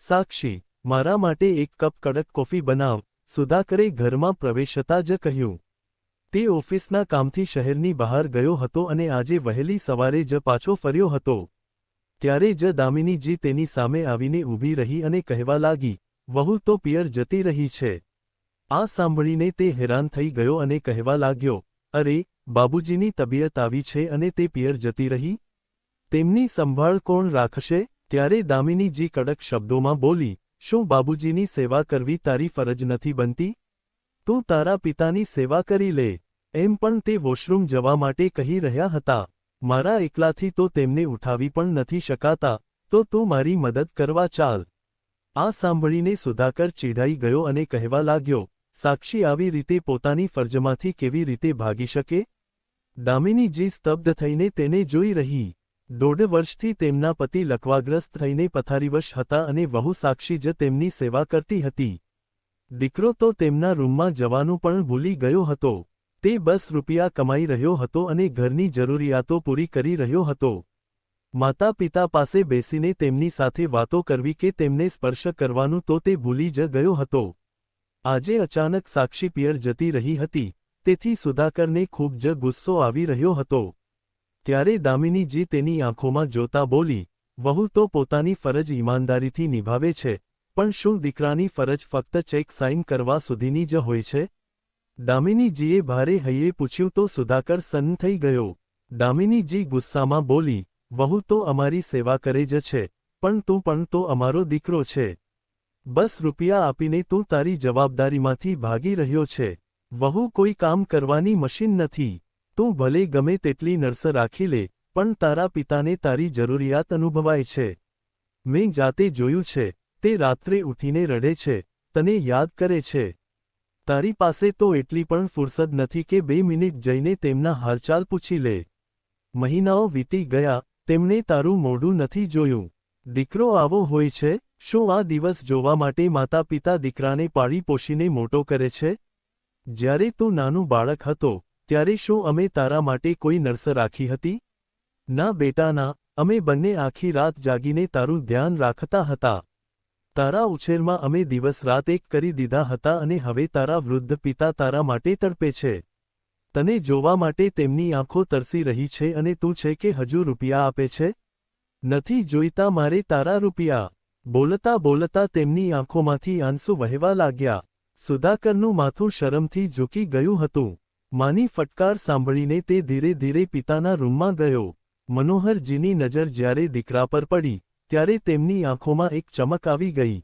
સાક્ષી, મારા માટે એક કપ કડક કોફી બનાવ, સુધાકરે ઘરમાં પ્રવેશતા જ કહ્યું. તે ઓફિસના કામથી શહેરની બહાર ગયો હતો અને આજે વહેલી સવારે જ પાછો ફર્યો હતો. ત્યારે જ દામિનીજી તેની સામે આવીને ઊભી રહી અને કહેવા લાગી, વહુ તો પિયર જતી રહી છે. આ સાંભળીને તે હેરાન થઈ ગયો અને કહેવા લાગ્યો, અરે, બાબુજીની તબિયત આવી છે અને તે પિયર જતી રહી? તેમની સંભાળ કોણ રાખશે? ત્યારે દામિનીજી કડક શબ્દોમાં બોલી, શું બાબુજીની સેવા કરવી તારી ફરજ નથી બનતી? તું તારા પિતાની સેવા કરી લે. એમ પણ તે વોશરૂમ જવા માટે કહી રહ્યા હતા. મારા એકલાથી તો તેમને ઉઠાવી પણ નથી શકાતા, તો તું મારી મદદ કરવા ચાલ. આ સાંભળીને સુધાકર ચીડાઈ ગયો અને કહેવા લાગ્યો, સાક્ષી આવી રીતે પોતાની ફરજમાંથી કેવી રીતે ભાગી શકે? દામિનીજી સ્તબ્ધ થઈને તેને જોઈ રહી. 1.5 વર્ષથી તેમના પતિ લકવાગ્રસ્ત થઈને પથારીવશ હતા અને વહુ સાક્ષી જ તેમની સેવા કરતી હતી. દીકરો તો તેમના રૂમમાં જવાનું પણ ભૂલી ગયો હતો. તે બસ રૂપિયા કમાઈ રહ્યો હતો અને ઘરની જરૂરિયાતો પૂરી કરી રહ્યો હતો. માતા પિતા પાસે બેસીને તેમની સાથે વાતો કરવી કે તેમને સ્પર્શ કરવાનું તો તે ભૂલી જ ગયો હતો. આજે અચાનક સાક્ષી પિયર જતી રહી હતી, તેથી સુધાકરને ખૂબ જ ગુસ્સો આવી રહ્યો હતો. ત્યારે દામિનીજી તેની આંખોમાં જોતા બોલી, વહુ તો પોતાની ફરજ ઈમાનદારીથી નિભાવે છે, પણ શું દીકરાની ફરજ ફક્ત ચેક સાઇન કરવા સુધીની જ હોય છે? દામિનીજીએ ભારે હૈયે પૂછ્યું તો સુધાકર સન્ન થઈ ગયો. દામિનીજી ગુસ્સામાં બોલી, વહુ તો અમારી સેવા કરે જ છે, પણ તું પણ તો અમારો દીકરો છે. બસ રૂપિયા આપીને તું તારી જવાબદારીમાંથી ભાગી રહ્યો છે. વહુ કોઈ કામ કરવાની મશીન નથી. તું ભલે ગમે તેટલી નર્સ રાખી લે, પણ તારા પિતાને તારી જરૂરિયાત અનુભવાય છે. મેં જાતે જોયું છે, તે રાત્રે ઉઠીને રડે છે, તને યાદ કરે છે. તારી પાસે તો એટલી પણ ફુરસદ નથી કે 2 મિનિટ જઈને તેમના હાલચાલ પૂછી લે. મહિનાઓ વીતી ગયા, તેમણે તારું મોઢું નથી જોયું. દીકરો આવો હોય છે? શું આ દિવસ જોવા માટે માતા પિતા દીકરાને પાળી પોષીને મોટો કરે છે? જ્યારે તું નાનું બાળક હતો, ત્યારે શું અમે તારા માટે કોઈ નર્સ રાખી હતી? ના બેટા ના, અમે બંને આખી રાત જાગીને તારું ધ્યાન રાખતા હતા. તારા ઉછેરમાં અમે દિવસ રાત એક કરી દીધા હતા અને હવે તારા વૃદ્ધ પિતા તારા માટે તડપે છે. તને જોવા માટે તેમની આંખો તરસી રહી છે અને તું છે કે હજુ રૂપિયા આપે છે? નથી જોઈતા મારે તારા રૂપિયા. બોલતા બોલતા તેમની આંખોમાંથી આંસુ વહેવા લાગ્યા. સુધાકરનું માથું શરમથી ઝૂકી ગયું હતું. માની ફટકાર સાંભળીને તે ધીરે ધીરે પિતાના રૂમમાં ગયો. મનોહરજીની નજર જ્યારે દીકરા પર પડી, ત્યારે તેમની આંખોમાં એક ચમક આવી ગઈ.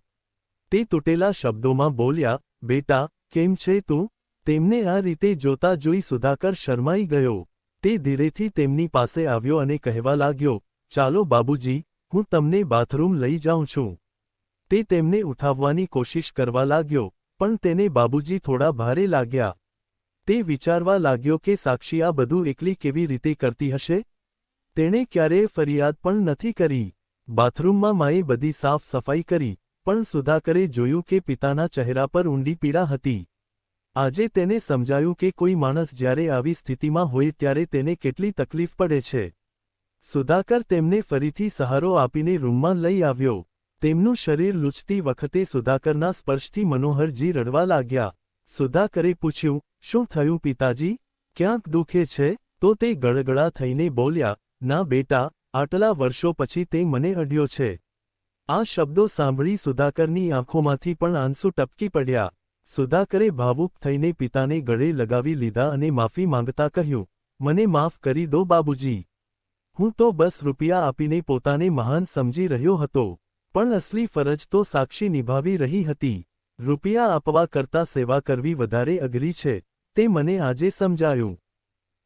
તે તૂટેલા શબ્દોમાં બોલ્યા, બેટા, કેમ છે તું? તેમને આ રીતે જોતા જોઈ સુધાકર શરમાઈ ગયો. તે ધીરેથી તેમની પાસે આવ્યો અને કહેવા લાગ્યો, ચાલો બાબુજી, હું તમને બાથરૂમ લઈ જાઉં છું. તે તેમને ઉઠાવવાની કોશિશ કરવા લાગ્યો, પણ તેને બાબુજી થોડા ભારે લાગ્યા. તે વિચારવા લાગ્યો કે સાક્ષી આ બધું એકલી કેવી રીતે કરતી હશે? તેણે ક્યારેય ફરિયાદ પણ નથી કરી. બાથરૂમમાં માએ બધી સાફ સફાઈ કરી, પણ સુધાકરે જોયું કે પિતાના ચહેરા પર ઊંડી પીડા હતી. આજે તેને સમજાયું કે કોઈ માણસ જ્યારે આવી સ્થિતિમાં હોય ત્યારે તેને કેટલી તકલીફ પડે છે. સુધાકર તેમને ફરીથી સહારો આપીને રૂમમાં લઈ આવ્યો. તેમનું શરીર લૂછતી વખતે સુધાકરના સ્પર્શથી મનોહરજી રડવા લાગ્યા. સુધાકરે પૂછ્યું, શું થયું પિતાજી? ક્યાંક દુખે છે? તો તે ગળગળા થઈને બોલ્યા, ના બેટા, આટલા વર્ષો પછી તે મને અડ્યો છે. આ શબ્દો સાંભળી સુધાકરની આંખોમાંથી પણ આંસુ ટપકી પડ્યા. સુધાકરે ભાવુક થઈને પિતાને ગળે લગાવી લીધા અને માફી માંગતા કહ્યું, મને માફ કરી દો બાબુજી. હું તો બસ રૂપિયા આપીને પોતાને મહાન સમજી રહ્યો હતો, પણ અસલી ફરજ તો સાક્ષી નિભાવી રહી હતી. રૂપિયા આપવા કરતાં સેવા કરવી વધારે અઘરી છે, તે મને આજે સમજાયું.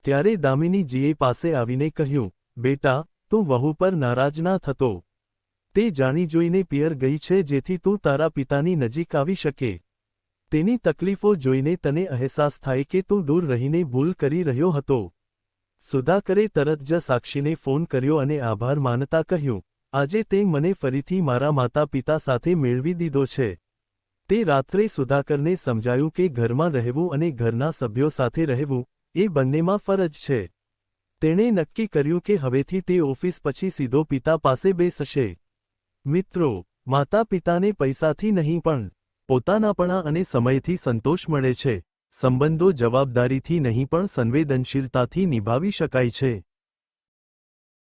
ત્યારે દામિનીજીએ પાસે આવીને કહ્યું, બેટા, તું વહુ પર નારાજ ના થતો. તે જાણી જોઈને પિયર ગઈ છે જેથી તું તારા પિતાની નજીક આવી શકે. તેની તકલીફો જોઈને તને અહેસાસ થાય કે તું દૂર રહીને ભૂલ કરી રહ્યો હતો. સુધાકરે તરત જ સાક્ષીને ફોન કર્યો અને આભાર માનતા કહ્યું, આજે તે મને ફરીથી મારા માતા પિતા સાથે મેળવી દીધો છે. તે રાત્રે સુધાકરને સમજાયું કે ઘરમાં રહેવું અને ઘરના સભ્યો સાથે રહેવું, એ બંનેમાં ફરજ છે. તેણે નક્કી કર્યું કે હવેથી તે ઓફિસ પછી સીધો પિતા પાસે બેસશે. મિત્રો, માતા પિતાને પૈસાથી નહીં પણ પોતાનાપણા અને સમયથી સંતોષ મળે છે. સંબંધો જવાબદારીથી નહીં પણ સંવેદનશીલતાથી નિભાવી શકાય છે.